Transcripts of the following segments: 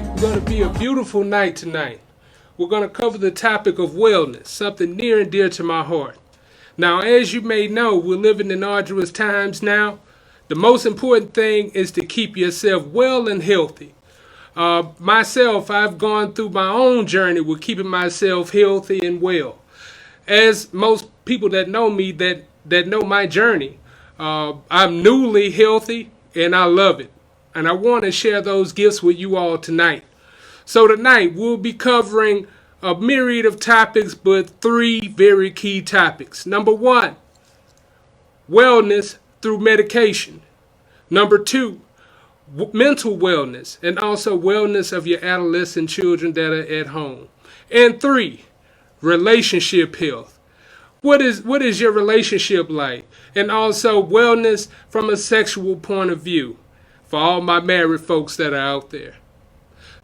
going to be a beautiful night tonight. We're going to cover the topic of wellness, something near and dear to my heart. Now, as you may know, we're living in arduous times now. The most important thing is to keep yourself well and healthy. Myself, I've gone through my own journey with keeping myself healthy and well. As most people that know me, that know my journey, I'm newly healthy and I love it. And I want to share those gifts with you all tonight. So tonight we'll be covering a myriad of topics, but three very key topics. Number one, wellness through medication. Number two, mental wellness, and also wellness of your adolescent children that are at home. And three, relationship health. What is your relationship like? And also wellness from a sexual point of view for all my married folks that are out there.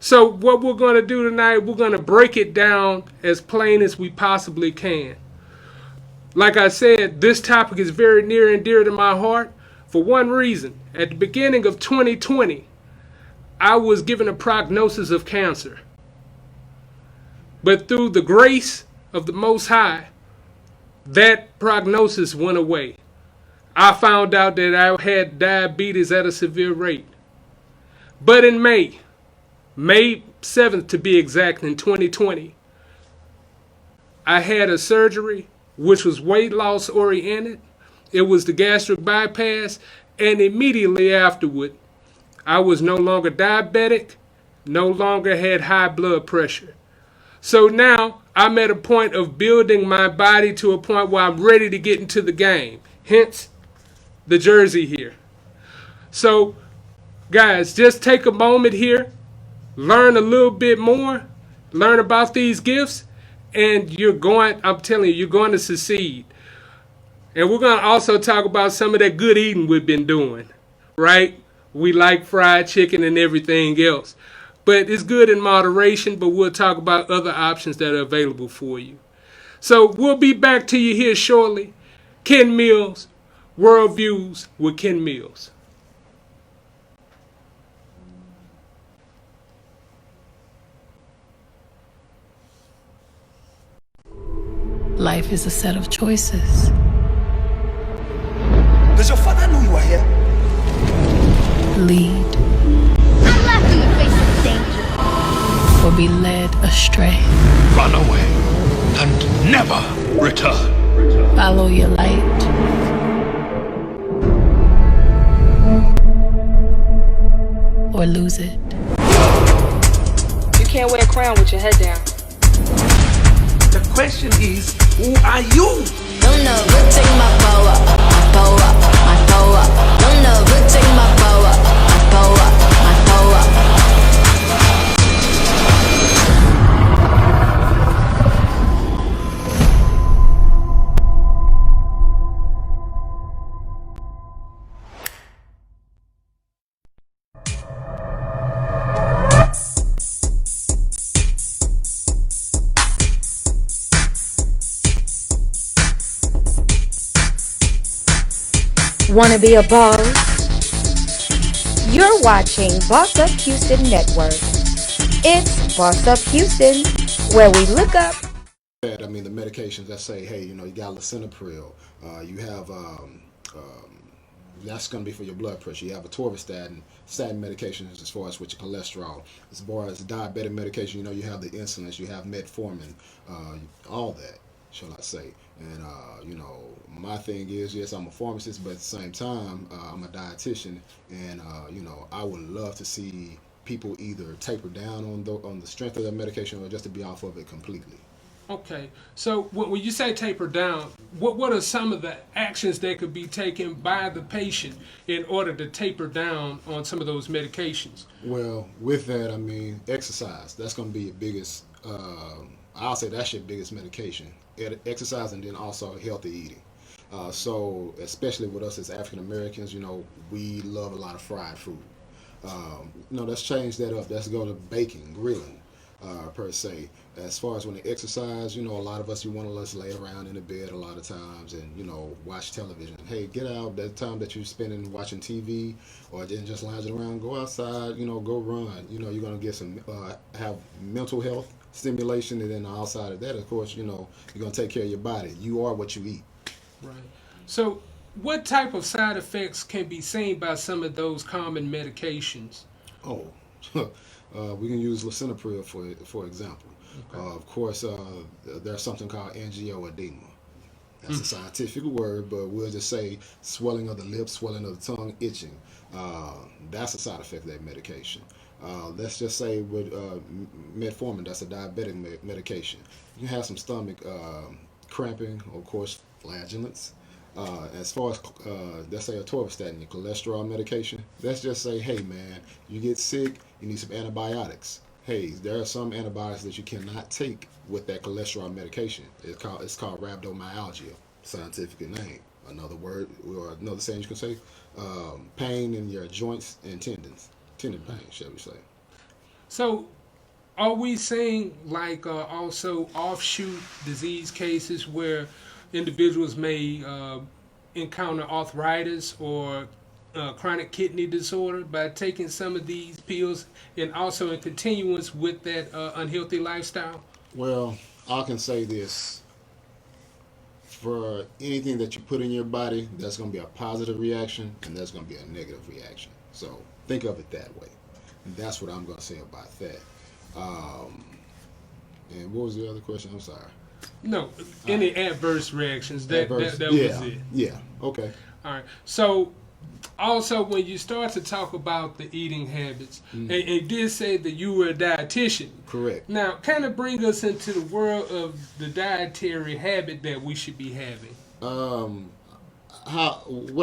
So what we're going to do tonight, we're going to break it down as plain as we possibly can. Like I said, this topic is very near and dear to my heart for one reason. At the beginning of 2020, I was given a prognosis of cancer. But through the grace of the Most High, that prognosis went away. I found out that I had diabetes at a severe rate. But in May 7th to be exact, in 2020, I had a surgery which was weight loss oriented. It was the gastric bypass, and immediately afterward, I was no longer diabetic, no longer had high blood pressure. So now I'm at a point of building my body to a point where I'm ready to get into the game. Hence the jersey here. So guys, just take a moment here, learn a little bit more, learn about these gifts, and I'm telling you, you're going to succeed. And we're going to also talk about some of that good eating we've been doing, right? We like fried chicken and everything else. But it's good in moderation, but we'll talk about other options that are available for you. So we'll be back to you here shortly. Ken Mills, Worldviews with Ken Mills. Life is a set of choices. Does your father know you are here? Lead I'm left in the face of danger. or be led astray. Run away and never return. Follow your light or lose it. You can't wear a crown with your head down. The question is, who are you? Don't never take my power, my power, my power. Don't never take my power, my power, my power. Wanna be a boss? You're watching Boss Up Houston Network. It's Boss Up Houston, where we look up. I mean, the medications that say, hey, you got lisinopril, you have, that's going to be for your blood pressure. You have atorvastatin, statin medications as far as with your cholesterol. As far as diabetic medication, you have the insulins, you have metformin, all that, shall I say. And, my thing is, yes, I'm a pharmacist, but at the same time, I'm a dietitian, and, I would love to see people either taper down on the strength of their medication or just to be off of it completely. Okay, so when you say taper down, what are some of the actions that could be taken by the patient in order to taper down on some of those medications? Well, with that, I mean, exercise. That's going to be your biggest, I'll say that's your biggest medication. Exercise, and then also healthy eating. So especially with us as African Americans, we love a lot of fried food. Let's change that up. Let's go to baking, grilling. per se. As far as when they exercise, a lot of us, you want to just lay around in the bed a lot of times and, watch television. Hey, get out that time that you're spending watching TV or then just lounging around, go outside, go run. You're going to get some, have mental health stimulation, and then outside of that, of course, you're going to take care of your body. You are what you eat. Right. So what type of side effects can be seen by some of those common medications? Oh, we can use lisinopril for example. Okay. Of course, there's something called angioedema. That's a scientific word, but we'll just say swelling of the lips, swelling of the tongue, itching. That's a side effect of that medication. Let's just say with metformin, that's a diabetic medication. You can have some stomach cramping, of course, flatulence. As far as, let's say, atorvastatin, your cholesterol medication, let's just say, hey, man, you get sick, you need some antibiotics. Hey, there are some antibiotics that you cannot take with that cholesterol medication. It's called rhabdomyalgia, scientific name. Another word, or another saying you can say, pain in your joints and tendons. Tendon pain, shall we say. So are we seeing like also offshoot disease cases where individuals may encounter arthritis or chronic kidney disorder by taking some of these pills, and also in continuance with that unhealthy lifestyle? Well, I can say this. For anything that you put in your body, there's going to be a positive reaction and there's going to be a negative reaction. So think of it that way. And that's what I'm going to say about that. And what was the other question? I'm sorry. No, any adverse reactions. That was it. Yeah, okay. All right. So also, when you start to talk about the eating habits, and you did say that you were a dietitian. Correct. Now, kind of bring us into the world of the dietary habit that we should be having. What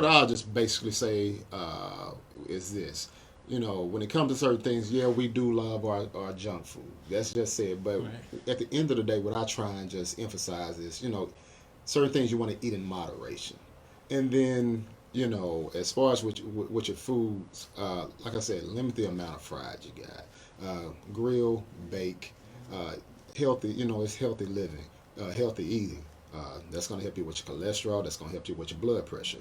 I'll just basically say is this. When it comes to certain things, yeah, we do love our junk food. That's just it. But Right. At the end of the day, what I try and just emphasize is, certain things you want to eat in moderation. And then, as far as with your foods, like I said, limit the amount of fried you got. Grill, bake, healthy, it's healthy living, healthy eating. That's going to help you with your cholesterol. That's going to help you with your blood pressure.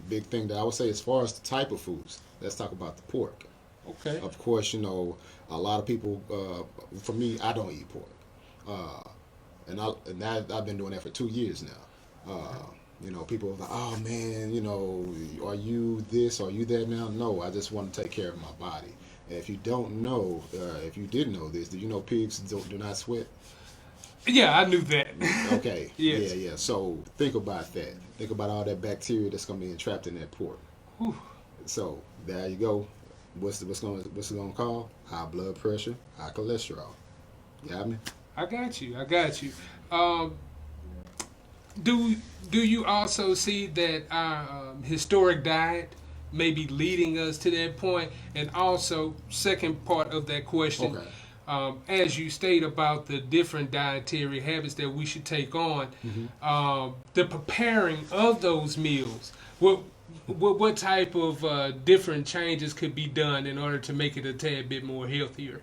Big thing that I would say as far as the type of foods, let's talk about the pork. Okay. Of course, a lot of people, for me, I don't eat pork. And I've been doing that for 2 years now. People are like, oh man, are you this, are you that now? No, I just want to take care of my body. And if you don't know, if you didn't know this, do you know pigs do not sweat? Yeah, I knew that. Okay. Yes. Yeah. So think about that. Think about all that bacteria that's gonna be entrapped in that pork. Whew. So there you go. What's it gonna cause? High blood pressure, high cholesterol. You got me? I got you. Do you also see that our historic diet may be leading us to that point? And also, second part of that question, Okay. As you state about the different dietary habits that we should take on, the preparing of those meals, what type of different changes could be done in order to make it a tad bit more healthier?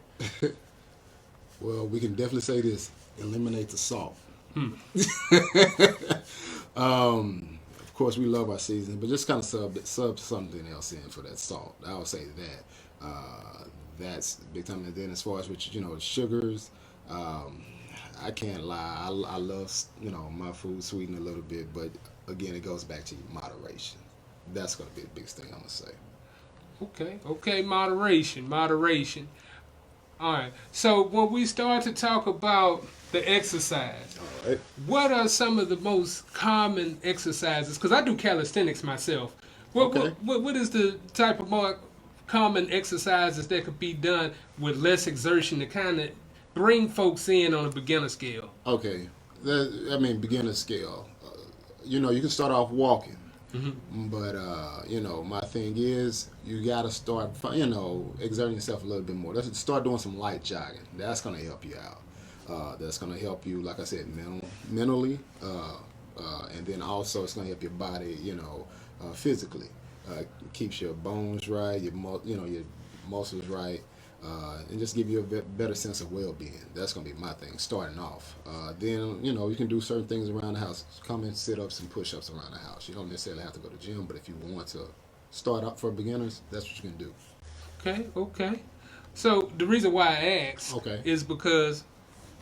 Well, we can definitely say this: eliminate the salt. Of course, we love our seasoning, but just kind of sub something else in for that salt. I would say that. That's big time. And then as far as with sugars, I can't lie. I love my food sweetened a little bit, but again, it goes back to moderation. That's going to be the biggest thing I'm gonna say. Okay, moderation. All right. So when we start to talk about the exercise, All right. what are some of the most common exercises? Because I do calisthenics myself. What is the type of more common exercises that could be done with less exertion to kind of bring folks in on a beginner scale? Okay, beginner scale. You can start off walking, but my thing is you got to start, exerting yourself a little bit more. Let's start doing some light jogging. That's gonna help you out. That's gonna help you, like I said, mentally, and then also it's gonna help your body, physically. Keeps your bones right, your muscles right. and just give you a better sense of well-being. That's going to be my thing, starting off. Then, you can do certain things around the house. Come in, sit-ups and push-ups around the house. You don't necessarily have to go to the gym, but if you want to start up for beginners, that's what you can do. Okay. So the reason why I asked is because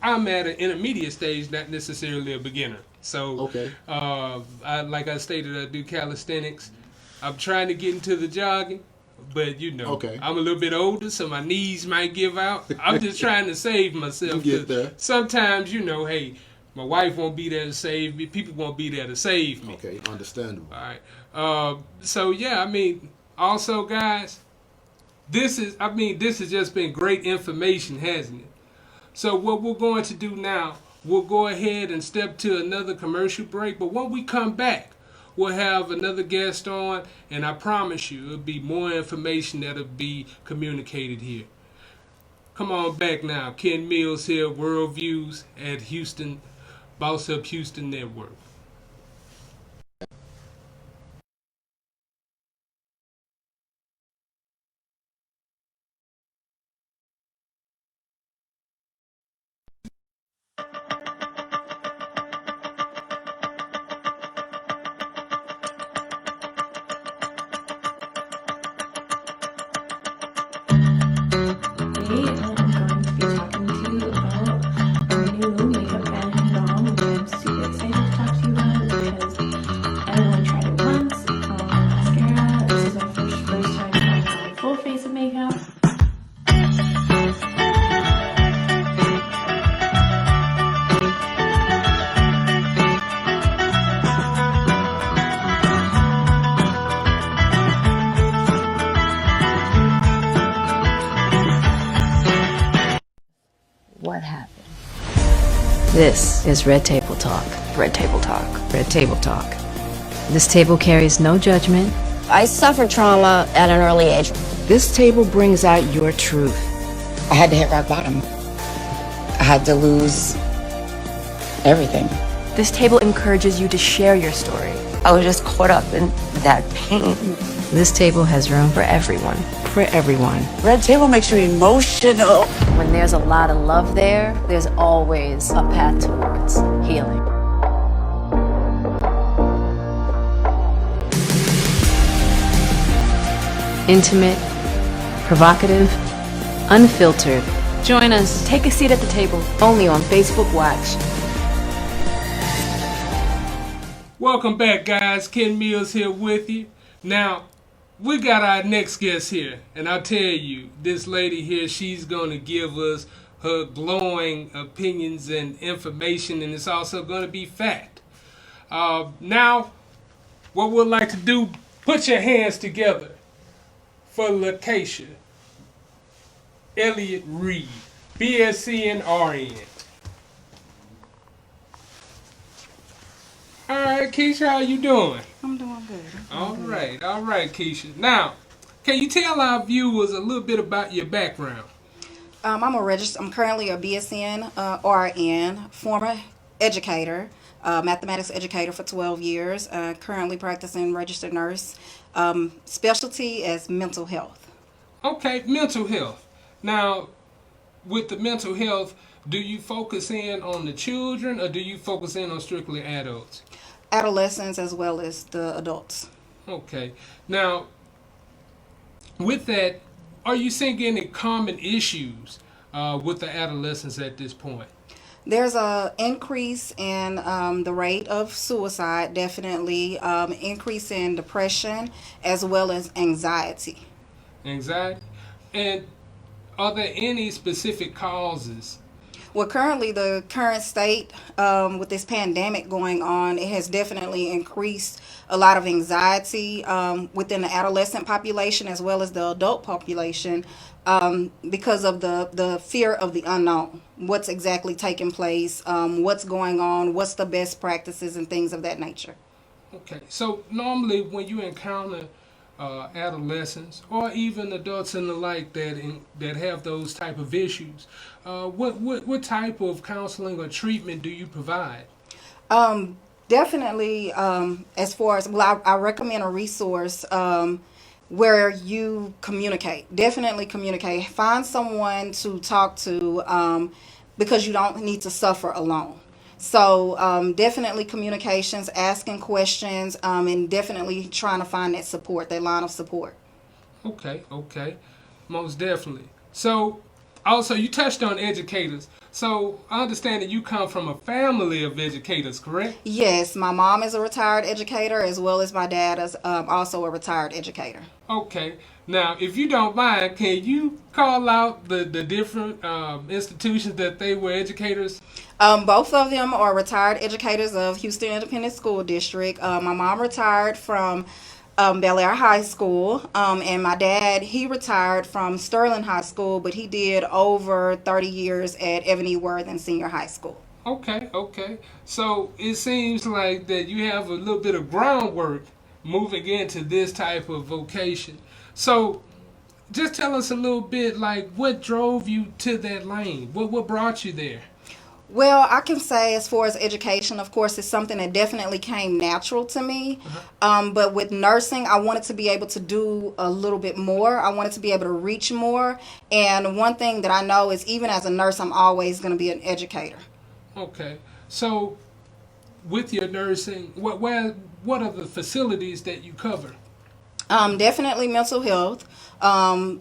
I'm at an intermediate stage, not necessarily a beginner. So, like I stated, I do calisthenics. I'm trying to get into the jogging, but I'm a little bit older, so my knees might give out. I'm just trying to save myself. You get there. Sometimes, hey, my wife won't be there to save me. People won't be there to save me. Okay, understandable. All right. Also, guys, this has just been great information, hasn't it? So what we're going to do now, we'll go ahead and step to another commercial break. But when we come back, we'll have another guest on, and I promise you, it'll be more information that'll be communicated here. Come on back now. Ken Mills here, World Views at Houston, Boss Up Houston Network. What happened? This is Red Table Talk. Red Table Talk. Red Table Talk. This table carries no judgment. I suffered trauma at an early age. This table brings out your truth. I had to hit rock bottom. I had to lose everything. This table encourages you to share your story. I was just caught up in that pain. This table has room For everyone. for everyone. Red table makes you emotional. When there's a lot of love there, there's always a path towards healing. Intimate, provocative, unfiltered. Join us. Take a seat at the table. Only on Facebook Watch. Welcome back, guys. Ken Mills here with you. Now, we got our next guest here, and I'll tell you, this lady here, she's going to give us her glowing opinions and information, and it's also going to be fact. Now, what we'd like to do, put your hands together for Lakaesha Elliott-Reed BSN RN. All right, Keisha, how you doing? I'm doing good. All right, Keisha. Now, can you tell our viewers a little bit about your background? I'm currently a BSN RN, former educator, mathematics educator for 12 years. Currently practicing registered nurse. Specialty is mental health. Okay, mental health. Now, with the mental health, do you focus in on the children or do you focus in on strictly adults? Adolescents as well as the adults. Okay. Now, with that, are you seeing any common issues with the adolescents at this point? There's a increase in the rate of suicide, definitely. Increase in depression as well as anxiety. Anxiety? And are there any specific causes? Well, currently, the current state with this pandemic going on, it has definitely increased a lot of anxiety within the adolescent population as well as the adult population because of the fear of the unknown. What's exactly taking place, what's going on, what's the best practices and things of that nature. Okay, so normally when you encounter adolescents or even adults and the like that have those type of issues, what type of counseling or treatment do you provide? Definitely, as far as, well, I recommend a resource where you communicate. Definitely communicate. Find someone to talk to, because you don't need to suffer alone. So definitely communications, asking questions, and definitely trying to find that support, that line of support. Okay, okay, most definitely. So, also you touched on educators. So I understand that you come from a family of educators, correct? Yes, my mom is a retired educator, as well as my dad is also a retired educator. Okay. Now, if you don't mind, can you call out the different institutions that they were educators? Both of them are retired educators of Houston Independent School District. My mom retired from Bel Air High School, and my dad, he retired from Sterling High School, but he did over 30 years at Evan E. Worthing Senior High School. Okay, okay. So it seems like that you have a little bit of groundwork moving into this type of vocation. So just tell us a little bit, like, what drove you to that lane? What brought you there? Well, I can say as far as education, of course, it's something that definitely came natural to me. But with nursing, I wanted to be able to do a little bit more. I wanted to be able to reach more. And one thing that I know is even as a nurse, I'm always going to be an educator. Okay. So with your nursing, what are the facilities that you cover? Definitely mental health. A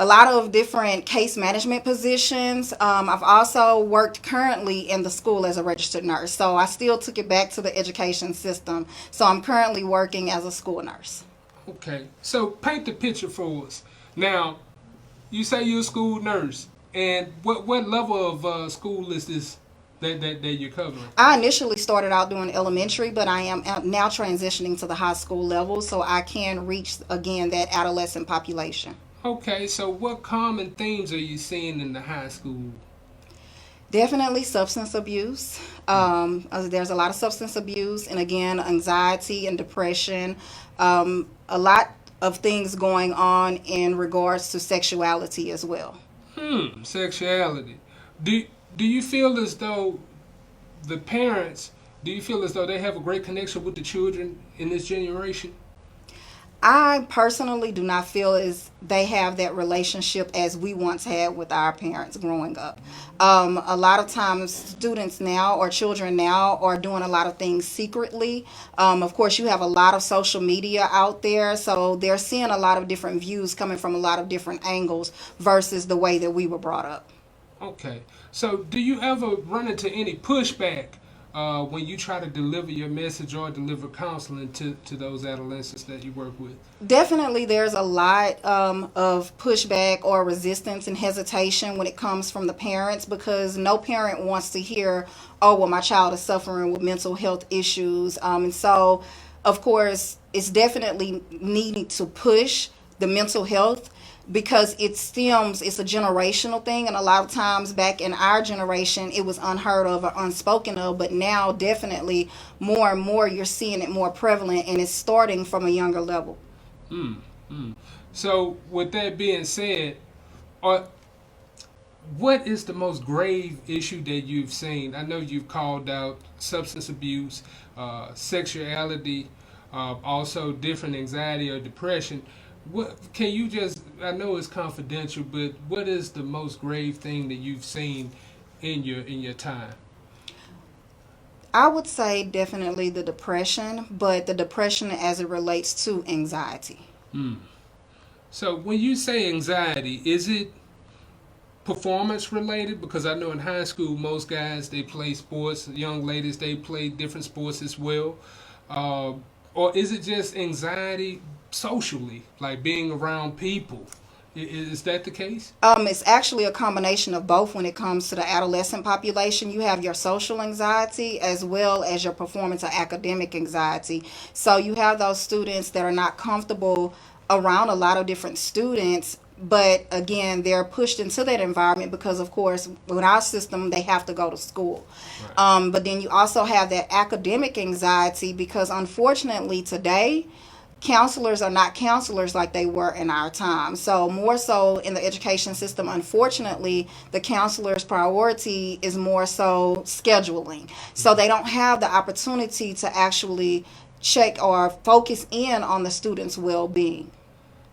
lot of different case management positions. I've also worked currently in the school as a registered nurse, so I still took it back to the education system. So I'm currently working as a school nurse. Okay, so paint the picture for us. Now, you say you're a school nurse, and what level of school is this that you're covering? I initially started out doing elementary, but I am now transitioning to the high school level, so I can reach again that adolescent population. Okay, so what common themes are you seeing in the high school? Definitely substance abuse. There's a lot of substance abuse, and again, anxiety and depression. A lot of things going on in regards to sexuality as well. Sexuality. Do you feel as though the parents, do you feel as though they have a great connection with the children in this generation? I personally do not feel as they have that relationship as we once had with our parents growing up. A lot of times students now or children now are doing a lot of things secretly. Of course, you have a lot of social media out there, so they're seeing a lot of different views coming from a lot of different angles versus the way that we were brought up. Okay, so do you ever run into any pushback when you try to deliver your message or deliver counseling to those adolescents that you work with? Definitely there's a lot of pushback or resistance and hesitation when it comes from the parents, because no parent wants to hear, oh, well, my child is suffering with mental health issues. And so, of course, it's definitely needing to push the mental health, because it's a generational thing, and a lot of times back in our generation it was unheard of or unspoken of, but now definitely more and more you're seeing it more prevalent, and it's starting from a younger level. So with that being said, what is the most grave issue that you've seen? I know you've called out substance abuse, sexuality, also different anxiety or depression. What can you just, I know it's confidential, but what is the most grave thing that you've seen in your time? I would say definitely the depression, but the depression as it relates to anxiety. So when you say anxiety, is it performance related? Because I know in high school most guys, they play sports, young ladies, they play different sports as well. Or is it just anxiety socially, like being around people? Is that the case? It's actually a combination of both when it comes to the adolescent population. You have your social anxiety as well as your performance or academic anxiety. So you have those students that are not comfortable around a lot of different students, but again, they're pushed into that environment because, of course, with our system, they have to go to school. Right. But then you also have that academic anxiety because, unfortunately, today, counselors are not counselors like they were in our time. So more so in the education system, unfortunately, the counselor's priority is more so scheduling. So they don't have the opportunity to actually check or focus in on the student's well-being.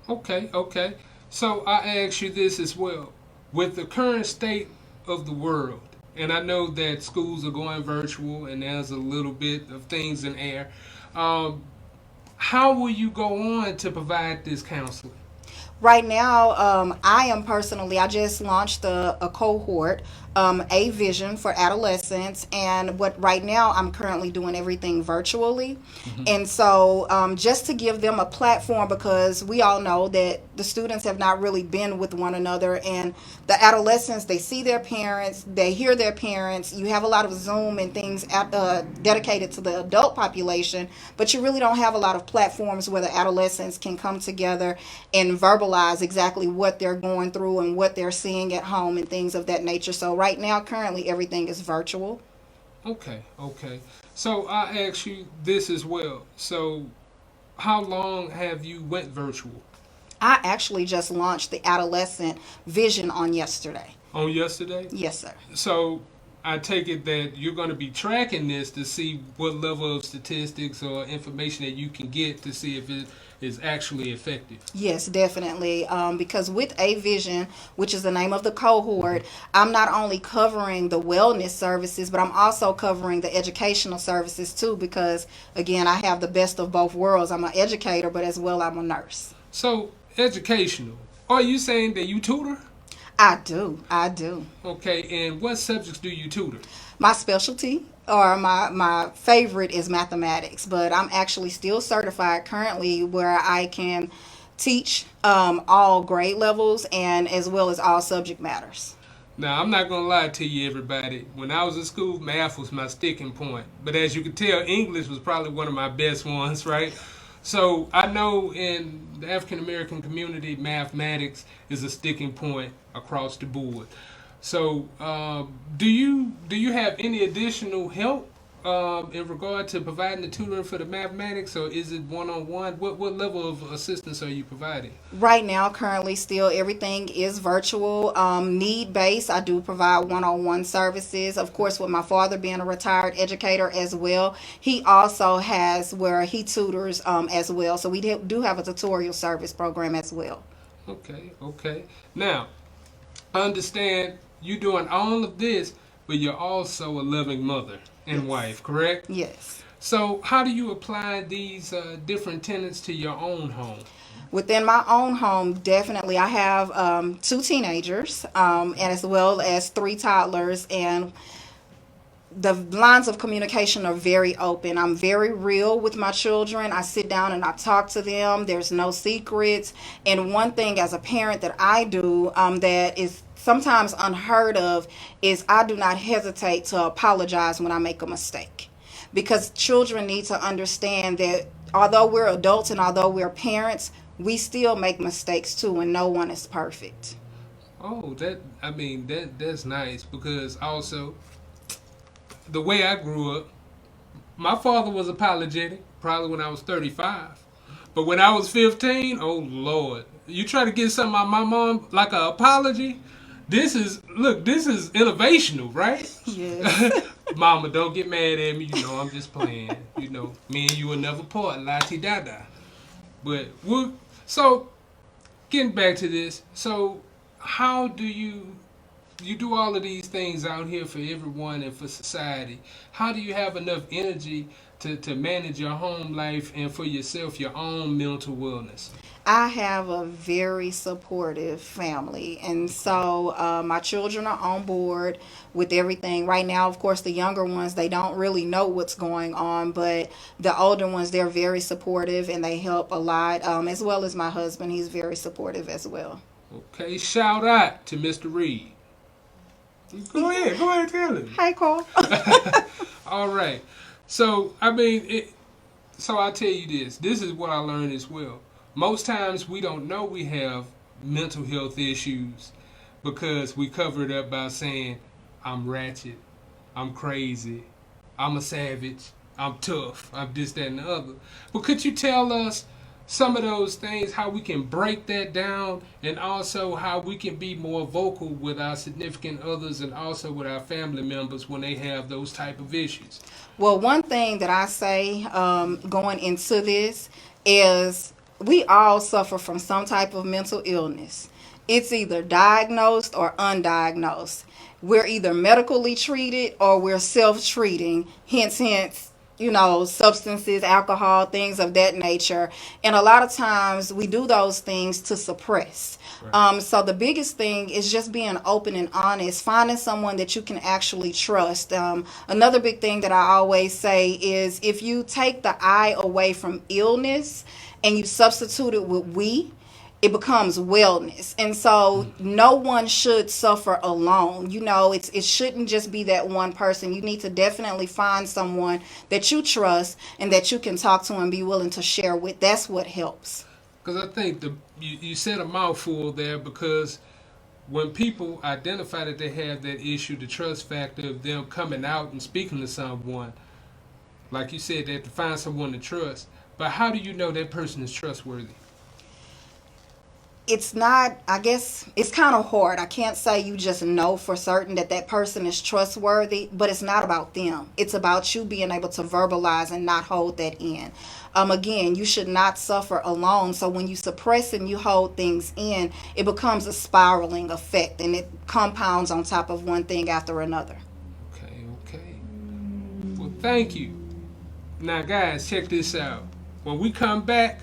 Okay. So I ask you this as well. With the current state of the world, and I know that schools are going virtual and there's a little bit of things in air, how will you go on to provide this counseling? Right now, I just launched a cohort, A Vision for adolescents, and right now I'm currently doing everything virtually. And so just to give them a platform, because we all know that the students have not really been with one another, and the adolescents, they see their parents, they hear their parents. You have a lot of Zoom and things dedicated to the adult population, but you really don't have a lot of platforms where the adolescents can come together and verbalize exactly what they're going through and what they're seeing at home and things of that nature. So right now, currently, everything is virtual. Okay. So I ask you this as well. So how long have you went virtual? I actually just launched the Adolescent Vision on yesterday. On yesterday? Yes, sir. So I take it that you're going to be tracking this to see what level of statistics or information that you can get to see if it is actually effective. Yes, definitely. Because with A Vision, which is the name of the cohort, I'm not only covering the wellness services, but I'm also covering the educational services too, because again, I have the best of both worlds. I'm an educator, but as well, I'm a nurse. So, educational. Are you saying that you tutor? I do. Okay, and what subjects do you tutor? My specialty, or my favorite, is mathematics, but I'm actually still certified currently where I can teach all grade levels and as well as all subject matters. Now, I'm not going to lie to you, everybody. When I was in school, math was my sticking point. But as you can tell, English was probably one of my best ones, right? So I know in the African American community, mathematics is a sticking point across the board. So do you have any additional help in regard to providing the tutoring for the mathematics, or is it one-on-one? What level of assistance are you providing? Right now, currently, still everything is virtual. Need-based, I do provide one-on-one services. Of course, with my father being a retired educator as well, he also has where he tutors as well. So we do have a tutorial service program as well. Okay. Now, I understand you're doing all of this, but you're also a loving mother and wife, correct? Yes. So how do you apply these different tenets to your own home? Within my own home, definitely, I have 2 teenagers and as well as 3 toddlers, and the lines of communication are very open. I'm very real with my children. I sit down and I talk to them. There's no secrets. And one thing as a parent that I do that is sometimes unheard of is I do not hesitate to apologize when I make a mistake. Because children need to understand that although we're adults and although we're parents, we still make mistakes too, and no one is perfect. Oh, that's nice, because also the way I grew up, my father was apologetic, probably when I was 35. But when I was 15, oh Lord, you try to get something out of my mom, like an apology, this is innovational, right? Yes. Mama, don't get mad at me, I'm just playing. Me and you will never part, la-ti-da-da. But, so, getting back to this, so how do you do all of these things out here for everyone and for society? How do you have enough energy to manage your home life and for yourself, your own mental wellness? I have a very supportive family, and so my children are on board with everything. Right now, of course, the younger ones, they don't really know what's going on, but the older ones, they're very supportive and they help a lot, as well as my husband. He's very supportive as well. Okay, shout out to Mr. Reed. Go ahead, tell him. Hi, Cole. All right. So, so I'll tell you this is what I learned as well. Most times we don't know we have mental health issues because we cover it up by saying, I'm ratchet, I'm crazy, I'm a savage, I'm tough, I'm this, that, and the other. But could you tell us some of those things, how we can break that down, and also how we can be more vocal with our significant others and also with our family members when they have those type of issues. Well, one thing that I say going into this is we all suffer from some type of mental illness. It's either diagnosed or undiagnosed. We're either medically treated or we're self-treating, hence, you know, substances, alcohol, things of that nature. And a lot of times we do those things to suppress. Right. So the biggest thing is just being open and honest, finding someone that you can actually trust. Another big thing that I always say is if you take the I away from illness and you substitute it with we, it becomes wellness. And so no one should suffer alone. You know, it shouldn't just be that one person. You need to definitely find someone that you trust and that you can talk to and be willing to share with. That's what helps. Because I think you said a mouthful there, because when people identify that they have that issue, the trust factor of them coming out and speaking to someone, like you said, they have to find someone to trust. But how do you know that person is trustworthy? It's not, I guess, it's kind of hard. I can't say you just know for certain that that person is trustworthy, but it's not about them. It's about you being able to verbalize and not hold that in. Again, you should not suffer alone. So when you suppress and you hold things in, it becomes a spiraling effect and it compounds on top of one thing after another. Okay. Well, thank you. Now, guys, check this out. When we come back,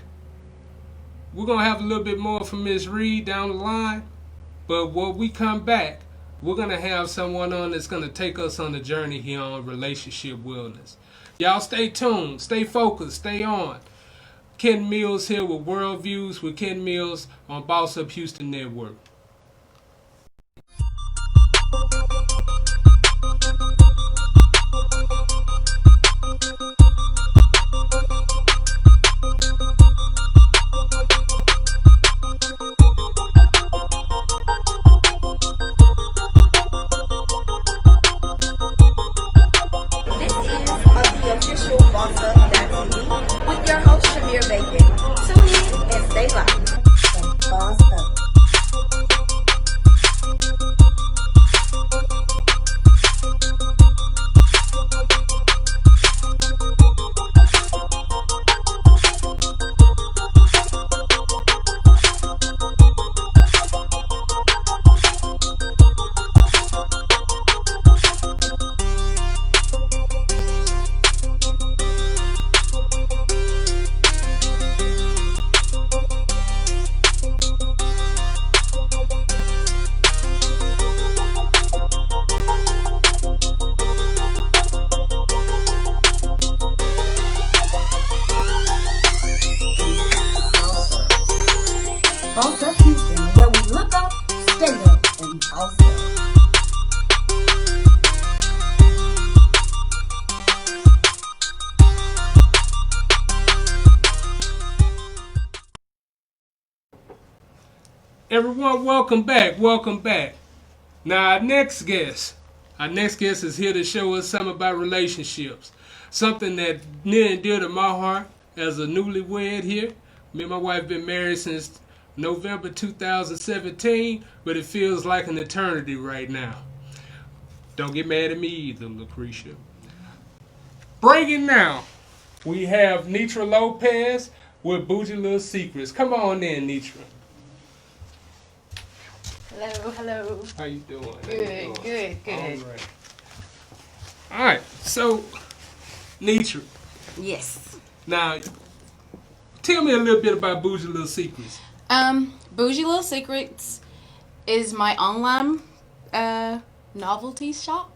we're going to have a little bit more from Ms. Reed down the line. But when we come back, we're going to have someone on that's going to take us on the journey here on relationship wellness. Y'all stay tuned, stay focused, stay on. Ken Mills here with World Views with Ken Mills on Boss Up Houston Network. Everyone, welcome back. Now, our next guest is here to show us something about relationships. Something that near and dear to my heart as a newlywed here. Me and my wife been married since November 2017, but it feels like an eternity right now. Don't get mad at me either, Lakaesha. Breaking now, we have Onitra Lopez with Bougie Little Secrets. Come on in, Onitra. Hello. How you doing? Good. All right. So, Onitra. Yes. Now, tell me a little bit about Bougie Little Secrets. Bougie Little Secrets is my online novelty shop.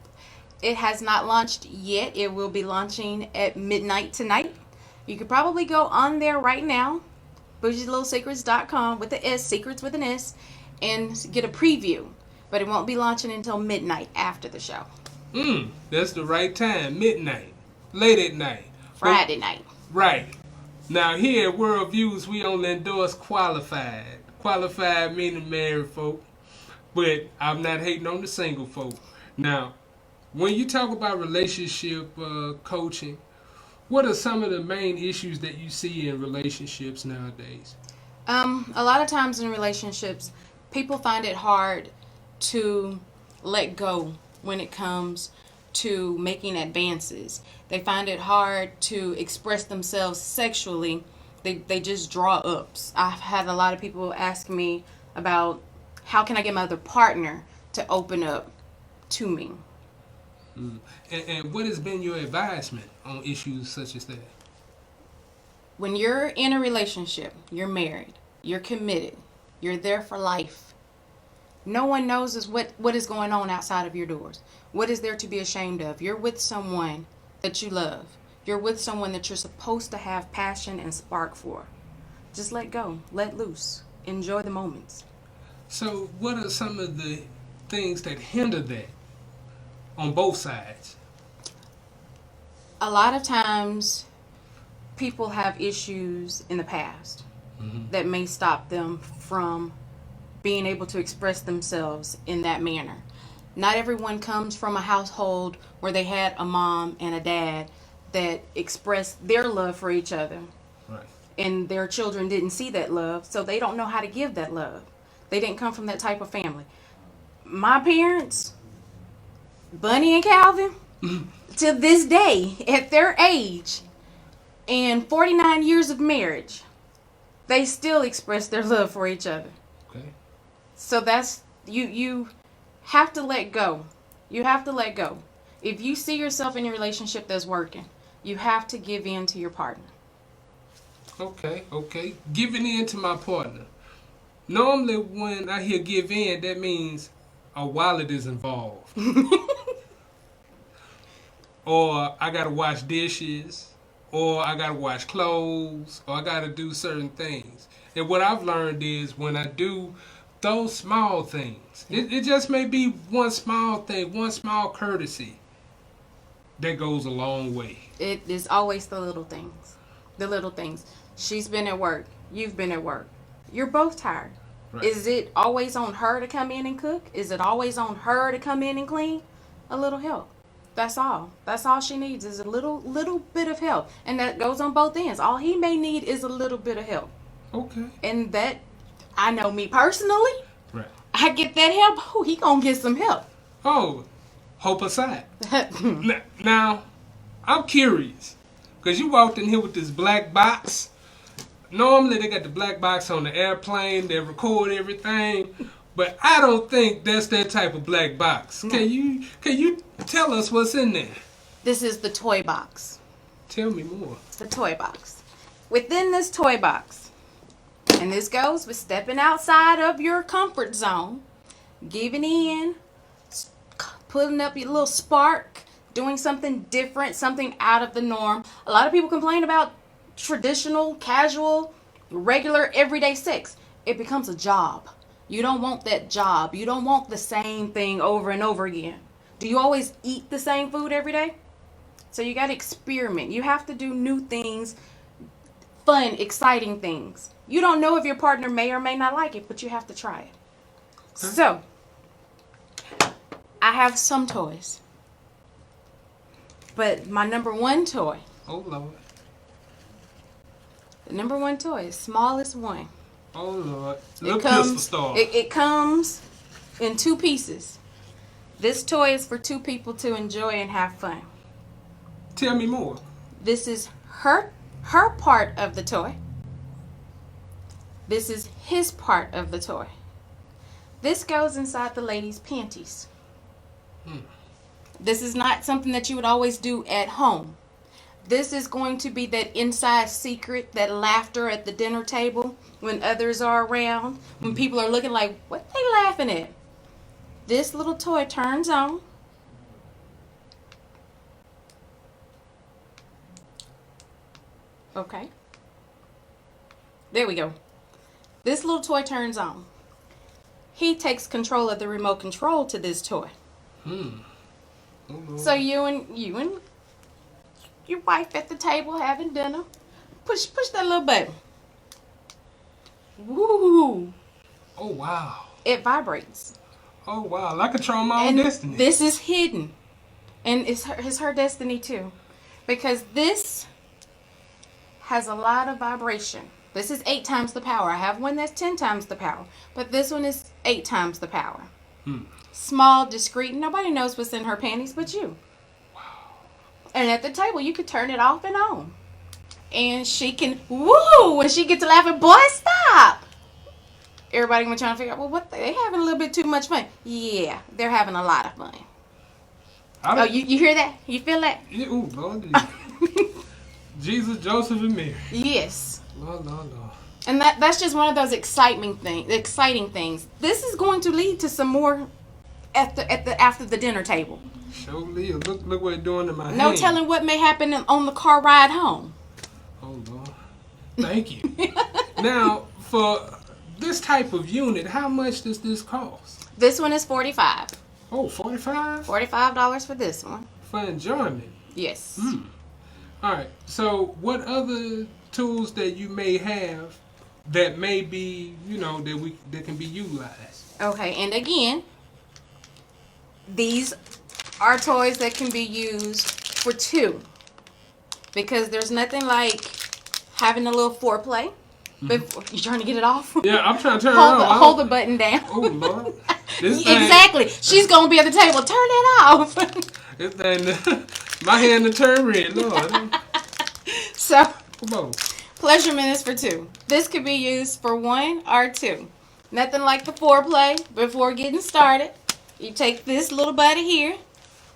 It has not launched yet. It will be launching at midnight tonight. You could probably go on there right now, bougielittlesecrets.com with the S, secrets with an S, and get a preview. But it won't be launching until midnight after the show. That's the right time, midnight, late at night. Friday night. Right. Now here at World Views, we only endorse qualified. Qualified meaning married folk. But I'm not hating on the single folk. Now, when you talk about relationship coaching, What are some of the main issues that you see in relationships nowadays? A lot of times in relationships, people find it hard to let go when it comes to making advances. They find it hard to express themselves sexually. They just draw ups. I've had a lot of people ask me about how can I get my other partner to open up to me. And what has been your advisement on issues such as that? When you're in a relationship, you're married, you're committed, you're there for life. No one knows what is going on outside of your doors. What is there to be ashamed of? You're with someone that you love. You're with someone that you're supposed to have passion and spark for. Just let go, let loose, enjoy the moments. So what are some of the things that hinder that on both sides? A lot of times people have issues in the past that may stop them from being able to express themselves in that manner. Not everyone comes from a household where they had a mom and a dad that expressed their love for each other. Right. And their children didn't see that love, so they don't know how to give that love. They didn't come from that type of family. My parents, Bunny and Calvin, to this day, at their age and 49 years of marriage, they still express their love for each other. Okay. So that's, you have to let go. You have to let go. If you see yourself in a relationship that's working, you have to give in to your partner. Okay. Giving in to my partner. Normally when I hear give in, that means a wallet is involved. Or I gotta wash dishes, or I gotta wash clothes, or I gotta do certain things. And what I've learned is when I do those small things, it just may be one small thing, one small courtesy, that goes a long way. It is always the little things. The little things. She's been at work. You've been at work. You're both tired. Right. Is it always on her to come in and cook? Is it always on her to come in and clean? A little help. That's all. That's all she needs is a little bit of help. And that goes on both ends. All he may need is a little bit of help. Okay. And that, I know me personally, right. I get that help. Oh, he gonna get some help. Oh, hope aside. Now, I'm curious. Because you walked in here with this black box. Normally they got the black box on the airplane. They record everything. But I don't think that's that type of black box. No. Can you tell us what's in there? This is the toy box. Tell me more. The toy box. Within this toy box, and this goes with stepping outside of your comfort zone, giving in, putting up your little spark, doing something different, something out of the norm. A lot of people complain about traditional, casual, regular, everyday sex. It becomes a job. You don't want that job. You don't want the same thing over and over again. Do you always eat the same food every day? So you got to experiment. You have to do new things, fun, exciting things. You don't know if your partner may or may not like it, but you have to try it. Okay. So, I have some toys. But my number one toy. Oh, Lord. The number one toy is smallest one. Oh, Lord. Little pistol star. It comes in two pieces. This toy is for two people to enjoy and have fun. Tell me more. This is her part of the toy. This is his part of the toy. This goes inside the lady's panties. This is not something that you would always do at home. This is going to be that inside secret, that laughter at the dinner table when others are around, when people are looking like, what are they laughing at? This little toy turns on. Okay. There we go. This little toy turns on. He takes control of the remote control to this toy. So you and your wife at the table having dinner, push that little button. Woo! Oh wow! It vibrates. Oh wow! I control my own destiny. This is hidden, and it's her destiny too, because this has a lot of vibration. This is 8 times the power. I have one that's 10 times the power, but this one is 8 times the power. Small, discreet. Nobody knows what's in her panties but you. Wow. And at the table, you could turn it off and on. And she can, woo, when she gets to laughing, boy, stop. Everybody gonna be trying to figure out, well, what, they having a little bit too much fun. Yeah, they're having a lot of fun. Oh, you hear that? You feel that? Yeah, ooh, Lord. Jesus, Joseph, and Mary. Yes. Lord. And that's just one of those exciting things. This is going to lead to some more after the dinner table. Surely, look what it's doing to my hand. No telling what may happen on the car ride home. Oh Lord, thank you. Now, for this type of unit, how much does this cost? This one is $45. Oh, $45? $45 for this one. For enjoyment. Yes. All right. So, what other tools that you may have that may be, that can be utilized? Okay, and again, these are toys that can be used for 2, because there's nothing like having a little foreplay. Before, you trying to get it off? Yeah, I'm trying to turn it on. Hold the button down. Oh Lord. Exactly. She's gonna be at the table. Turn it off. This thing, my hand to turn red, Lord. So, come on. Pleasurement is for 2. This could be used for 1 or 2. Nothing like the foreplay before getting started. You take this little buddy here.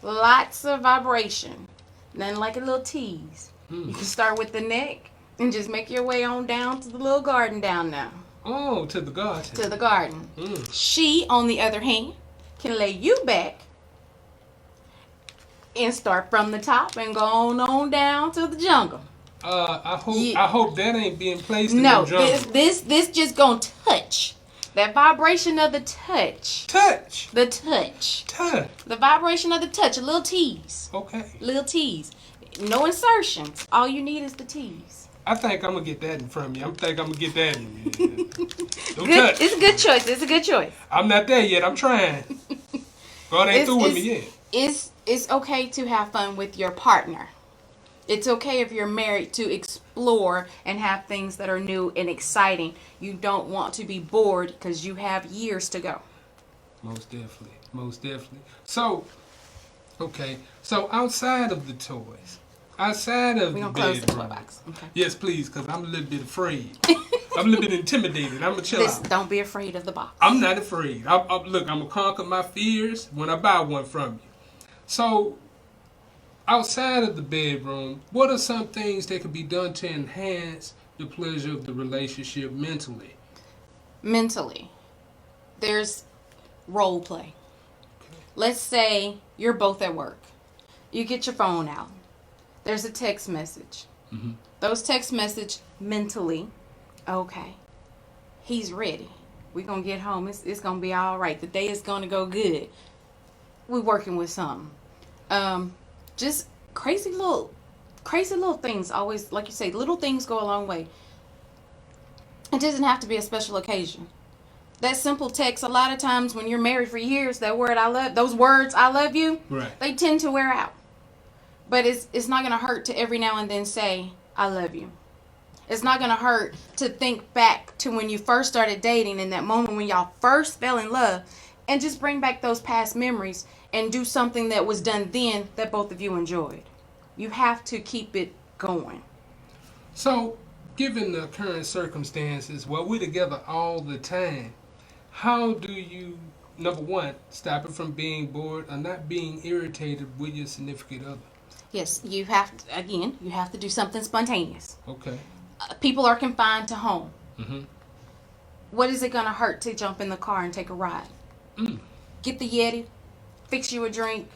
Lots of vibration. Nothing like a little tease. You can start with the neck and just make your way on down to the little garden down now. Oh, to the garden. To the garden. She, on the other hand, can lay you back and start from the top and go on down to the jungle. I hope that ain't being placed in the jungle. No, this just gonna touch. That vibration of the touch. Touch. The touch. Touch. The vibration of the touch. A little tease. Okay. Little tease. No insertions. All you need is the tease. I think I'm gonna get that in front of me. I'm gonna get that in. Good. It's a good choice. It's a good choice. I'm not there yet. I'm trying. God ain't through with me yet. It's okay to have fun with your partner. It's okay if you're married to explore and have things that are new and exciting. You don't want to be bored because you have years to go. Most definitely. Most definitely. So, okay. So outside of the toys, outside of the close the toy bedroom. box. Okay. Yes, please, because I'm a little bit afraid. I'm a little bit intimidated. I'm going to chill out. Don't be afraid of the box. I'm not afraid. Look, I'm going to conquer my fears when I buy one from you. So, outside of the bedroom, what are some things that could be done to enhance the pleasure of the relationship mentally? Mentally, there's role play. Let's say you're both at work. You get your phone out. There's a text message. Those text message mentally, okay, he's ready. We're going to get home. It's going to be all right. The day is going to go good. We're working with something. Just crazy little things always, like you say, little things go a long way. It doesn't have to be a special occasion. That simple text, a lot of times when you're married for years, those words, I love you, right, they tend to wear out. But it's not going to hurt to every now and then say, I love you. It's not going to hurt to think back to when you first started dating, in that moment when y'all first fell in love, and just bring back those past memories and do something that was done then that both of you enjoyed. You have to keep it going. So, given the current circumstances, while we're together all the time, how do you, number one, stop it from being bored or not being irritated with your significant other? Yes, you have to do something spontaneous. Okay. People are confined to home. Mm-hmm. What is it going to hurt to jump in the car and take a ride? Get the Yeti, fix you a drink,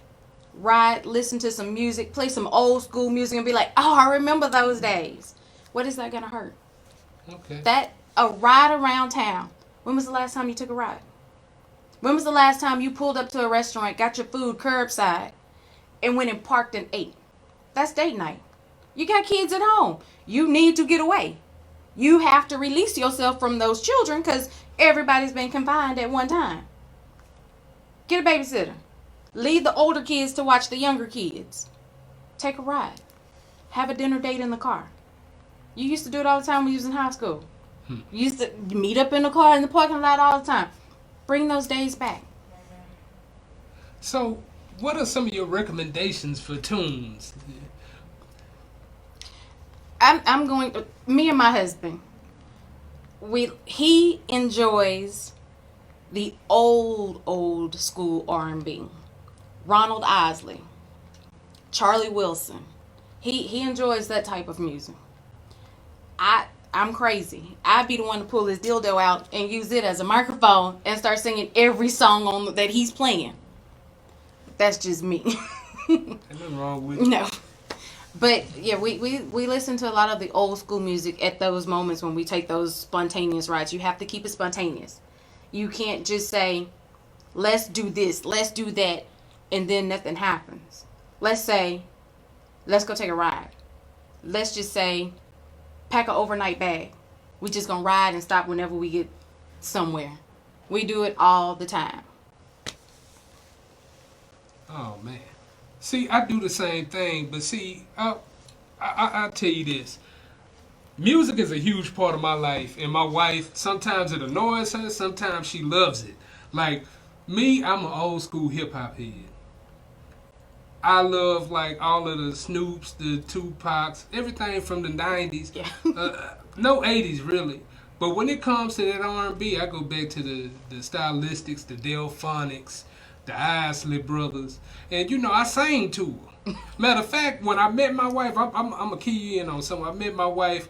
ride, listen to some music, play some old school music and be like, oh, I remember those days. What is that going to hurt? Okay. A ride around town. When was the last time you took a ride? When was the last time you pulled up to a restaurant, got your food curbside, and went and parked and ate? That's date night. You got kids at home. You need to get away. You have to release yourself from those children because everybody's been confined at one time. Get a babysitter. Leave the older kids to watch the younger kids. Take a ride. Have a dinner date in the car. You used to do it all the time when you was in high school. You used to meet up in the car in the parking lot all the time. Bring those days back. So, what are some of your recommendations for tunes? I'm going. Me and my husband. He enjoys the old school R&B. Ronald Isley, Charlie Wilson. He enjoys that type of music. I'm crazy. I'd be the one to pull his dildo out and use it as a microphone and start singing every song that he's playing. That's just me. Ain't nothing wrong with it. No. But yeah, we listen to a lot of the old school music at those moments when we take those spontaneous rides. You have to keep it spontaneous. You can't just say, let's do this, let's do that, and then nothing happens. Let's say, let's go take a ride. Let's just say, pack an overnight bag. We just gonna ride and stop whenever we get somewhere. We do it all the time. Oh, man. See, I do the same thing, but see, I'll tell you this. Music is a huge part of my life, and my wife, sometimes it annoys her, sometimes she loves it. Like, me, I'm an old school hip-hop head. I love, like, all of the Snoops, the Tupacs, everything from the 90s. Yeah. No 80s, really. But when it comes to that R&B, I go back to the Stylistics, the Delphonics, the Isley Brothers, and I sang to her. Matter of fact, when I met my wife, I'm gonna key you in on something. I met my wife,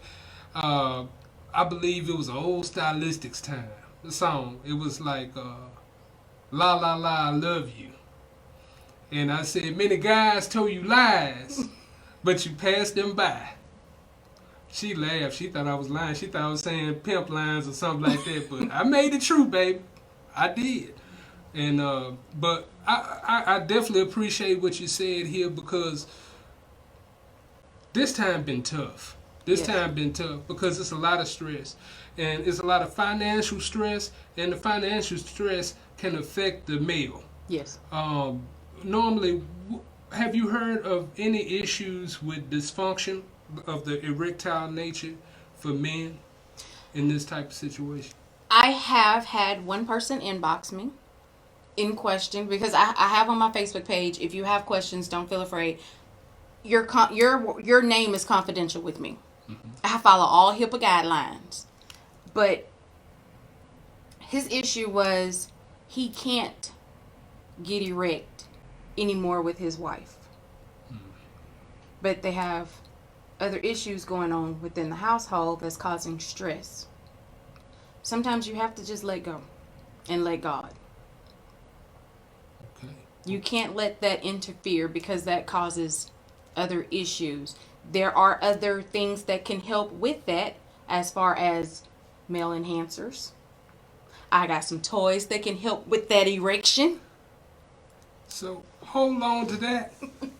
I believe it was an old Stylistics time. The song, it was like, La La La, I Love You. And I said, many guys told you lies, but you passed them by. She laughed. She thought I was lying. She thought I was saying pimp lines or something like that, but I made it true, baby. I did. And but I definitely appreciate what you said here, because this time been tough. Time been tough because it's a lot of stress, and it's a lot of financial stress, and the financial stress can affect the male. Yes. Normally, have you heard of any issues with dysfunction of the erectile nature for men in this type of situation? I have had one person inbox me in question, because I have on my Facebook page, if you have questions, don't feel afraid. Your name is confidential with me. Mm-hmm. I follow all HIPAA guidelines. But his issue was he can't get erect anymore with his wife. Mm. But they have other issues going on within the household that's causing stress. Sometimes you have to just let go and let God. You can't let that interfere, because that causes other issues. There are other things that can help with that, as far as male enhancers. I got some toys that can help with that erection. So hold on to that.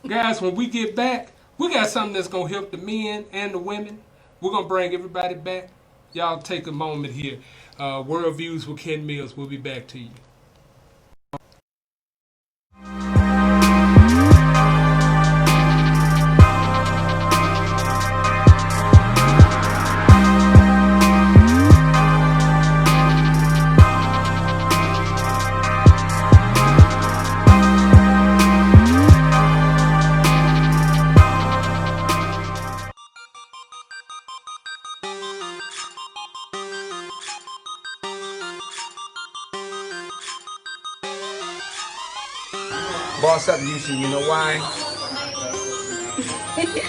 Guys, when we get back, we got something that's going to help the men and the women. We're going to bring everybody back. Y'all take a moment here. World Views with Ken Mills. We'll be back to you. Boss up, Houston, you know why? Right here.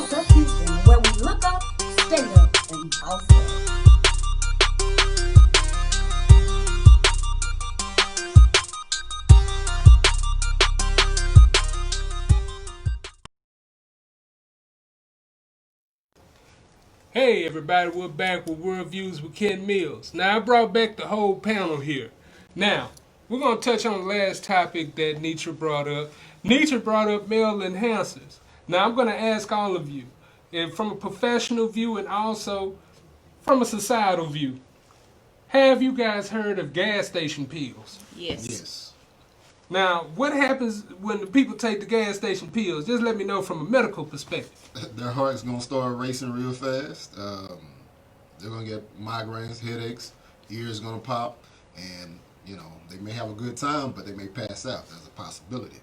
Boss Up Houston, where we look up, stay up, and boss up. Hey everybody, we're back with World Views with Ken Mills. Now I brought back the whole panel here. Now, we're going to touch on the last topic that Onitra brought up. Onitra brought up male enhancers. Now I'm going to ask all of you, and from a professional view and also from a societal view, have you guys heard of gas station pills? Yes. Yes. Now, what happens when the people take the gas station pills? Just let me know from a medical perspective. Their heart's going to start racing real fast. They're going to get migraines, headaches, ears going to pop, and, you know, they may have a good time, but they may pass out. There's a possibility.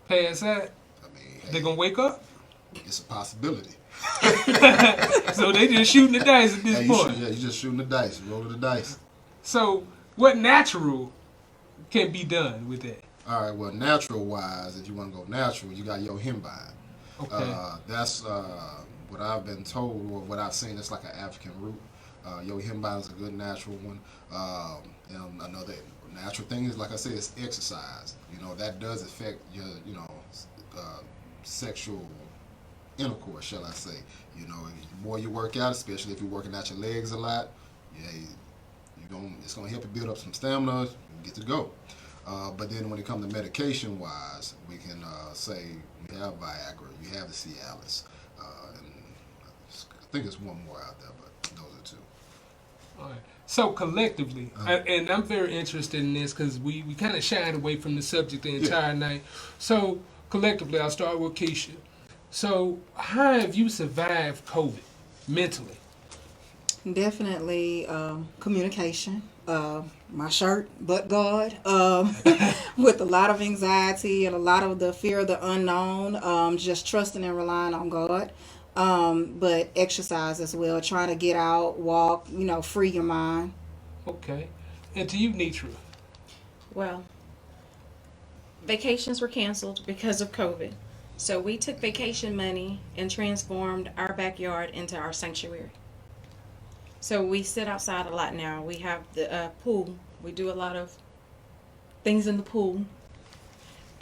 Pass out? I mean, hey, they going to wake up? It's a possibility. So they just shooting the dice at this point. You're just shooting the dice, rolling the dice. So what natural can be done with that? All right, well, natural-wise, if you want to go natural, you got your henbine. Okay. That's what I've been told, or what I've seen. It's like an African root. Your henbine is a good natural one. And another natural thing is, like I said, is exercise. You know, that does affect your, sexual intercourse, shall I say. You know, the more you work out, especially if you're working out your legs a lot, it's going to help you build up some stamina and get to go. But then when it comes to medication-wise, we can say you have Viagra, you have the Cialis, and I think there's one more out there, but those are two. All right. So collectively, and I'm very interested in this because we kind of shied away from the subject the entire night. So collectively, I'll start with Keisha. So how have you survived COVID mentally? Definitely communication. My shirt, but God, with a lot of anxiety and a lot of the fear of the unknown, just trusting and relying on God. But exercise as well, trying to get out, walk, free your mind. Okay. And to you, Onitra? Well, vacations were canceled because of COVID. So we took vacation money and transformed our backyard into our sanctuary. So we sit outside a lot now. We have the pool. We do a lot of things in the pool.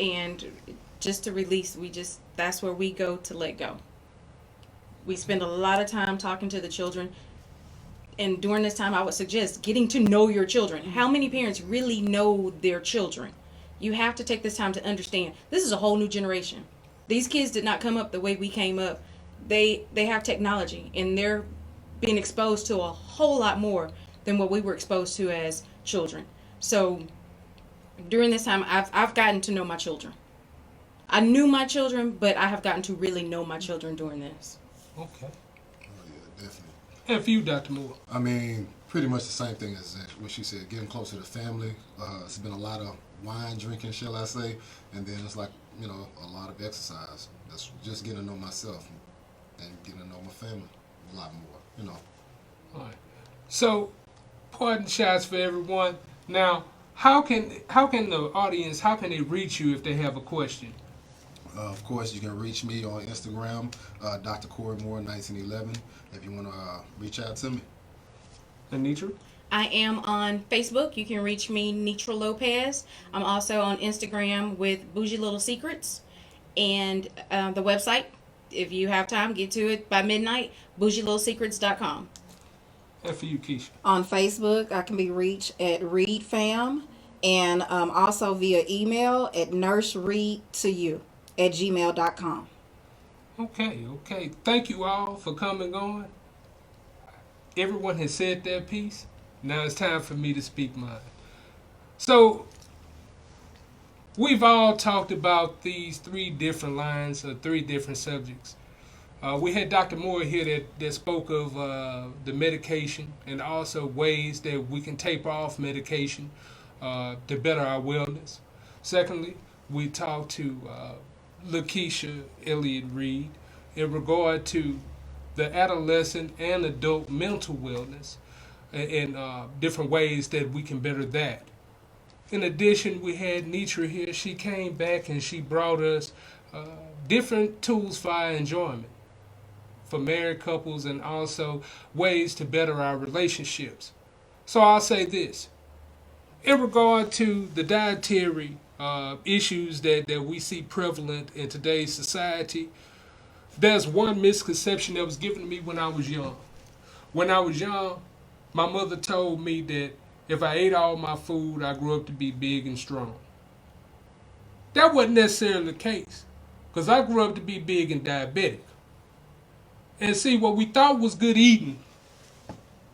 And just to release, that's where we go to let go. We spend a lot of time talking to the children. And during this time, I would suggest getting to know your children. How many parents really know their children? You have to take this time to understand. This is a whole new generation. These kids did not come up the way we came up. They have technology, and they're being exposed to a whole lot more than what we were exposed to as children. So during this time, I've gotten to know my children. I knew my children, but I have gotten to really know my children during this. Okay. Oh, yeah, definitely. And for you, Dr. Moore? I mean, pretty much the same thing as what she said, getting closer to family. It's been a lot of wine drinking, shall I say, and then it's like, a lot of exercise. That's just getting to know myself and getting to know my family a lot more. All right. So, pardon shots for everyone. Now, how can the audience, how can they reach you if they have a question? Of course, you can reach me on Instagram, Dr. Corey Moore 1911, if you want to reach out to me. Onitra? I am on Facebook. You can reach me, Onitra Lopez. I'm also on Instagram with Bougie Little Secrets. And the website, if you have time, get to it by midnight, bougielittlesecrets.com. And for you, Keisha? On Facebook, I can be reached at ReadFam, and also via email at nursereadtoyou@gmail.com. Okay. Thank you all for coming on. Everyone has said their piece. Now it's time for me to speak mine. So, we've all talked about these three different lines or three different subjects. We had Dr. Moore here that spoke of the medication and also ways that we can taper off medication to better our wellness. Secondly, we talked to Lakaesha Elliott-Reed in regard to the adolescent and adult mental wellness and different ways that we can better that. In addition, we had Onitra here. She came back and she brought us different tools for our enjoyment. for married couples and also ways to better our relationships. So I'll say this. In regard to the dietary issues that we see prevalent in today's society, there's one misconception that was given to me when I was young. When I was young, my mother told me that if I ate all my food, I grew up to be big and strong. That wasn't necessarily the case, because I grew up to be big and diabetic. And see, what we thought was good eating.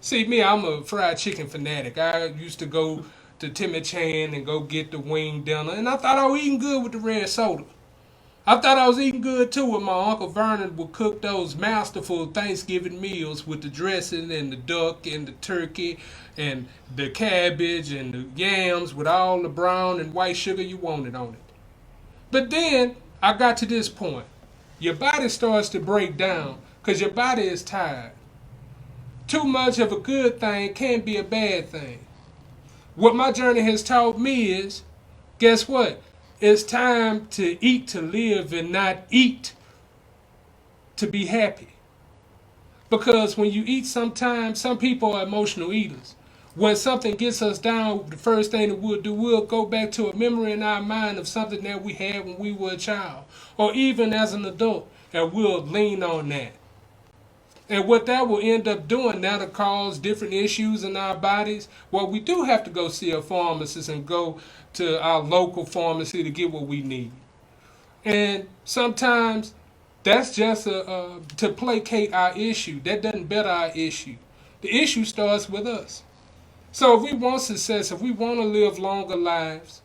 See, me, I'm a fried chicken fanatic. I used to go to Timmy Chan and go get the wing dinner, and I thought I was eating good with the red soda. I thought I was eating good too when my Uncle Vernon would cook those masterful Thanksgiving meals with the dressing and the duck and the turkey and the cabbage and the yams with all the brown and white sugar you wanted on it. But then I got to this point. Your body starts to break down because your body is tired. Too much of a good thing can be a bad thing. What my journey has taught me is, guess what? It's time to eat to live and not eat to be happy. Because when you eat sometimes, some people are emotional eaters. When something gets us down, the first thing that we'll do, we'll go back to a memory in our mind of something that we had when we were a child, or even as an adult, and we'll lean on that. And what that will end up doing, that'll cause different issues in our bodies. Well, we do have to go see a pharmacist and go to our local pharmacy to get what we need. And sometimes that's just to placate our issue. That doesn't better our issue. The issue starts with us. So if we want success, if we want to live longer lives,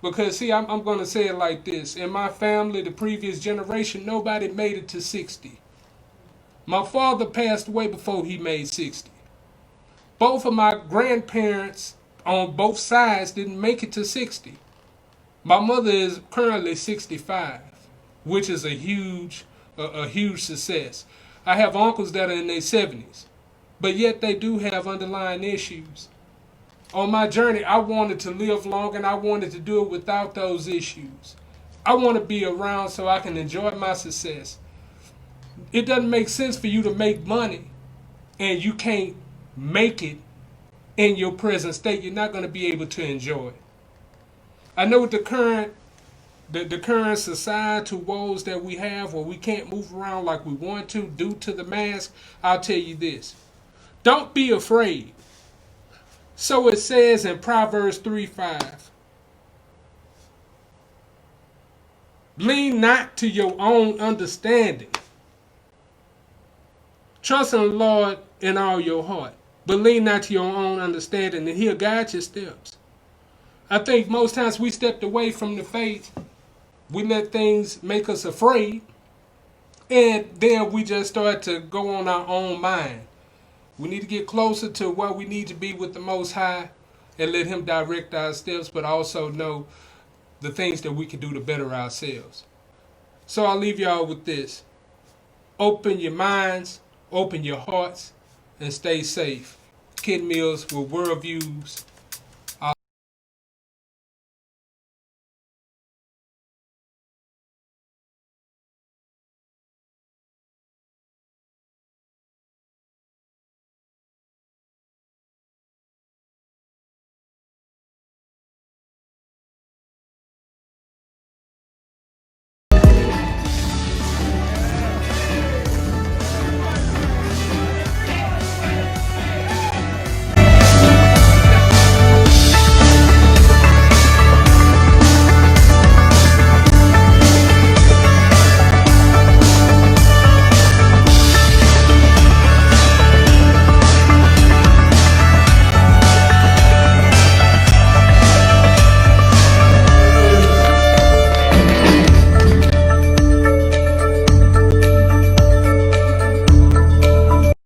because see, I'm going to say it like this. In my family, the previous generation, nobody made it to 60. My father passed away before he made 60. Both of my grandparents on both sides didn't make it to 60. My mother is currently 65, which is a huge success. I have uncles that are in their 70s, but yet they do have underlying issues. On my journey, I wanted to live long and I wanted to do it without those issues. I want to be around so I can enjoy my success. It doesn't make sense for you to make money and you can't make it in your present state. You're not going to be able to enjoy it. I know with the current societal woes that we have where we can't move around like we want to due to the mask, I'll tell you this. Don't be afraid. So it says in Proverbs 3:5. Lean not to your own understanding. Trust in the Lord in all your heart, but lean not to your own understanding, and He'll guide your steps. I think most times we stepped away from the faith. We let things make us afraid, and then we just start to go on our own mind. We need to get closer to where we need to be with the Most High and let Him direct our steps, but also know the things that we can do to better ourselves. So I'll leave y'all with this. Open your minds, open your hearts, and stay safe. Kid Mills with Worldviews